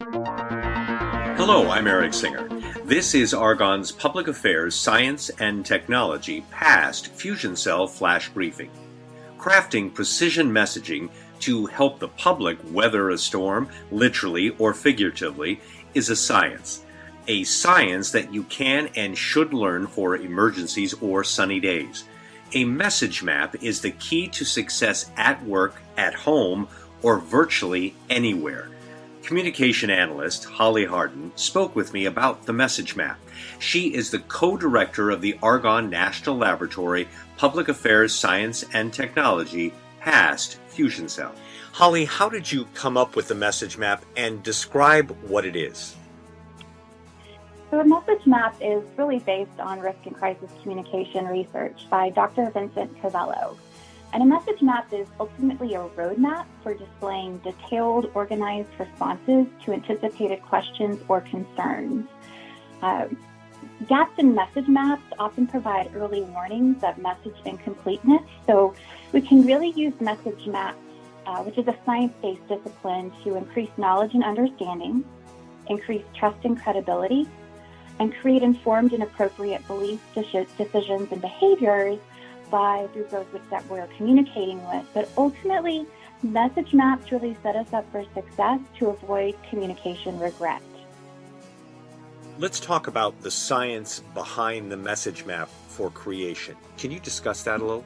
Hello, I'm Eric Singer. This is Argonne's Public Affairs Science and Technology Past Fusion Cell Flash Briefing. Crafting precision messaging to help the public weather a storm, literally or figuratively, is a science that you can and should learn for emergencies or sunny days. A message map is the key to success at work, at home, or virtually anywhere. Communication analyst Holly Hardin spoke with me about the message map. She is the co-director of the Argonne National Laboratory Public Affairs Science and Technology Past Fusion Cell. Holly, how did you come up with the message map and describe what it is? So a message map is really based on risk and crisis communication research by Dr. Vincent Cavello. And a message map is ultimately a roadmap for displaying detailed, organized responses to anticipated questions or concerns. Gaps in message maps often provide early warnings of message incompleteness, so we can really use message maps, which is a science-based discipline, to increase knowledge and understanding, increase trust and credibility, and create informed and appropriate beliefs, decisions, and behaviors through those that we're communicating with. But ultimately, message maps really set us up for success to avoid communication regret. Let's talk about the science behind the message map for creation. Can you discuss that a little?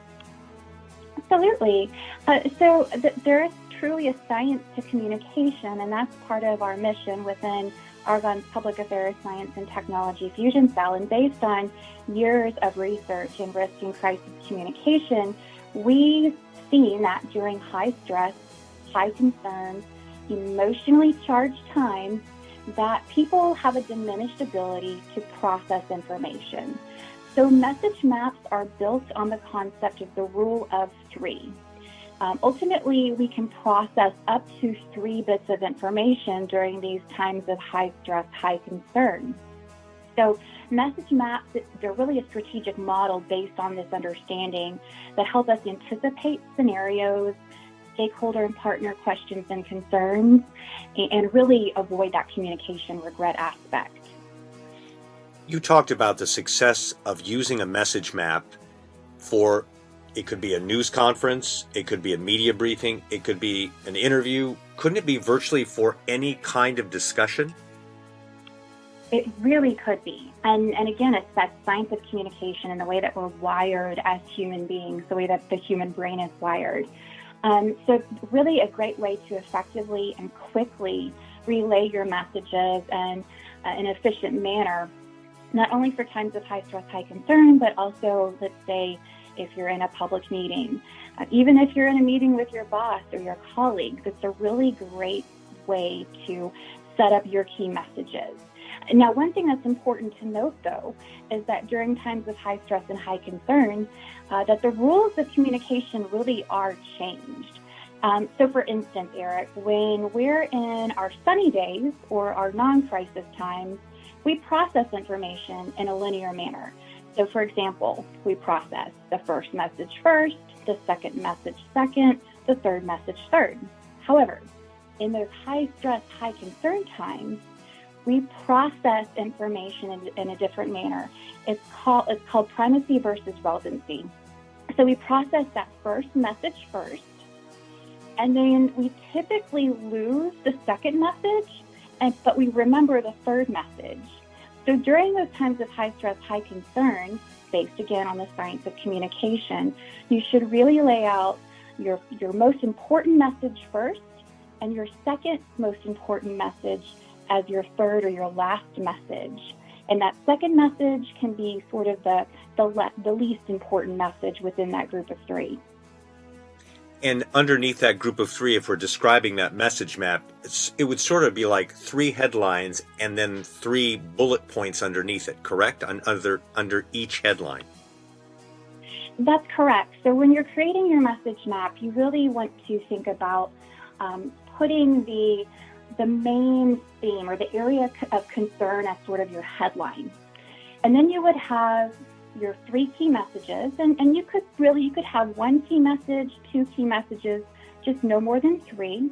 Absolutely. There is truly a science to communication, and that's part of our mission within Argonne's Public Affairs Science and Technology Fusion Cell. And based on years of research in risk and crisis communication, we've seen that during high stress, high concern, emotionally charged times, that people have a diminished ability to process information. So message maps are built on the concept of the rule of three. Ultimately, we can process up to 3 bits of information during these times of high stress, high concern. So message maps, they're really a strategic model based on this understanding that help us anticipate scenarios, stakeholder and partner questions and concerns, and really avoid that communication regret aspect. You talked about the success of using a message map for, it could be a news conference, it could be a media briefing, it could be an interview. Couldn't it be virtually for any kind of discussion? It really could be. And again, it's that science of communication and the way that we're wired as human beings, the way that the human brain is wired. So really a great way to effectively and quickly relay your messages in an efficient manner, not only for times of high stress, high concern, but also, let's say, if you're in a public meeting, even if you're in a meeting with your boss or your colleagues, it's a really great way to set up your key messages. Now, one thing that's important to note, though, is that during times of high stress and high concern, that the rules of communication really are changed. So, for instance, Eric, when we're in our sunny days or our non-crisis times, we process information in a linear manner. So, for example, we process the first message first, the second message second, the third message third. However, in those high stress, high concern times, we process information in a different manner. It's called primacy versus relevancy. So we process that first message first, and then we typically lose the second message, but we remember the third message. So during those times of high stress, high concern, based again on the science of communication, you should really lay out your most important message first and your second most important message as your third or your last message. And that second message can be sort of the least important message within that group of 3. And underneath that group of 3, if we're describing that message map, it would sort of be like 3 headlines and then 3 bullet points underneath it, correct? Under each headline. That's correct. So when you're creating your message map, you really want to think about putting the main theme or the area of concern as sort of your headline. And then you would have your 3 key messages, and you could have 1 key message, 2 key messages, just no more than 3.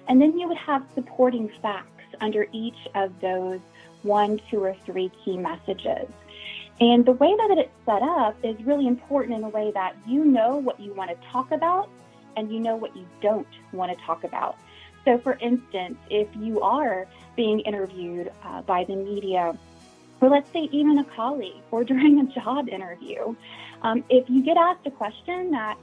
And then you would have supporting facts under each of those 1, 2, or 3 key messages. And the way that it's set up is really important in the way that you know what you want to talk about and you know what you don't want to talk about. So for instance, if you are being interviewed by the media, or let's say even a colleague, or during a job interview, if you get asked a question that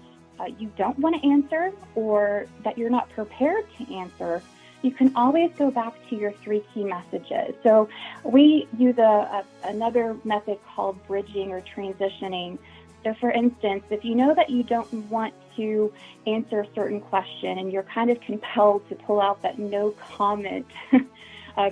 you don't want to answer or that you're not prepared to answer, you can always go back to your 3 key messages. So we use another method called bridging or transitioning. So for instance, if you know that you don't want to answer a certain question and you're kind of compelled to pull out that no comment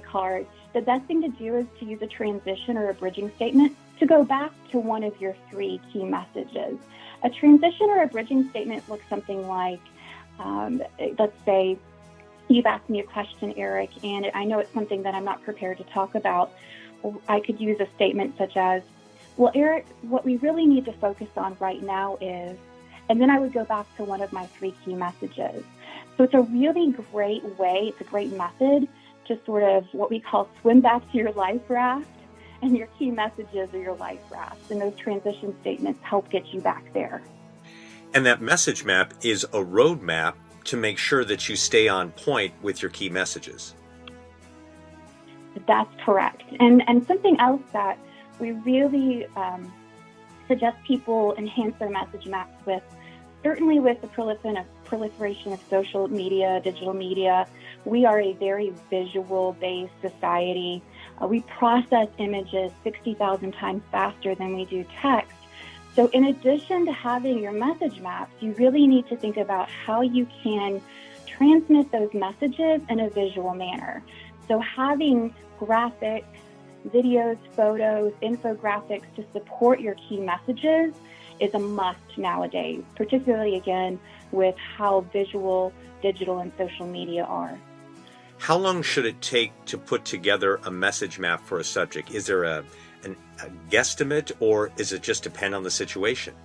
card, the best thing to do is to use a transition or a bridging statement to go back to one of your 3 key messages. A transition or a bridging statement looks something like, let's say, you've asked me a question, Eric, and I know it's something that I'm not prepared to talk about. I could use a statement such as, well, Eric, what we really need to focus on right now is, and then I would go back to one of my 3 key messages. So it's a really great way, it's a great method to sort of what we call swim back to your life raft, and your key messages are your life raft, and those transition statements help get you back there. And that message map is a roadmap to make sure that you stay on point with your key messages. That's correct. And something else that we really suggest people enhance their message maps with, certainly with the proliferation of social media, digital media, we are a very visual-based society. We process images 60,000 times faster than we do text. So in addition to having your message maps, you really need to think about how you can transmit those messages in a visual manner. So having graphics, videos, photos, infographics to support your key messages is a must nowadays, particularly again with how visual, digital, and social media are. How long should it take to put together a message map for a subject? Is there a guesstimate, or does it just depend on the situation?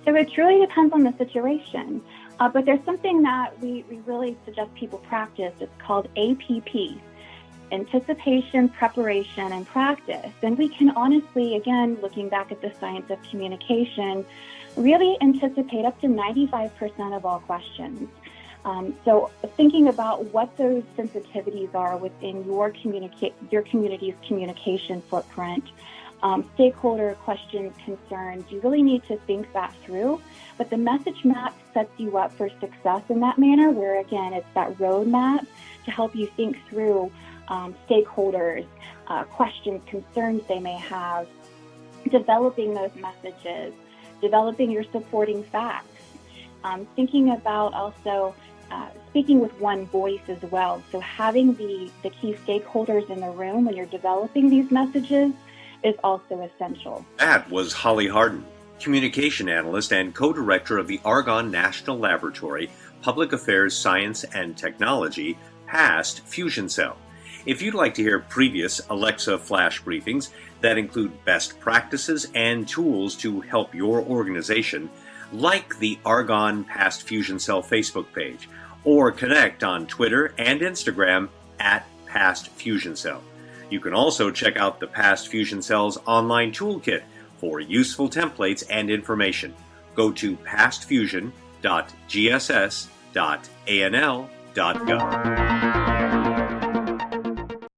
So it truly depends on the situation. But there's something that we really suggest people practice. It's called APP, anticipation, preparation, and practice. And we can honestly, again, looking back at the science of communication, really anticipate up to 95% of all questions. So thinking about what those sensitivities are within your community's communication footprint, stakeholder questions, concerns, you really need to think that through. But the message map sets you up for success in that manner, where again, it's that roadmap to help you think through stakeholders, questions, concerns they may have, developing those messages, developing your supporting facts, thinking about also speaking with one voice as well. So having the key stakeholders in the room when you're developing these messages is also essential. That was Holly Hardin, communication analyst and co-director of the Argonne National Laboratory, Public Affairs Science and Technology, past Fusion Cell. If you'd like to hear previous Alexa flash briefings that include best practices and tools to help your organization, like the Argonne Past Fusion Cell Facebook page, or connect on Twitter and Instagram at Past Fusion Cell. You can also check out the Past Fusion Cell's online toolkit for useful templates and information. Go to pastfusion.gss.anl.gov.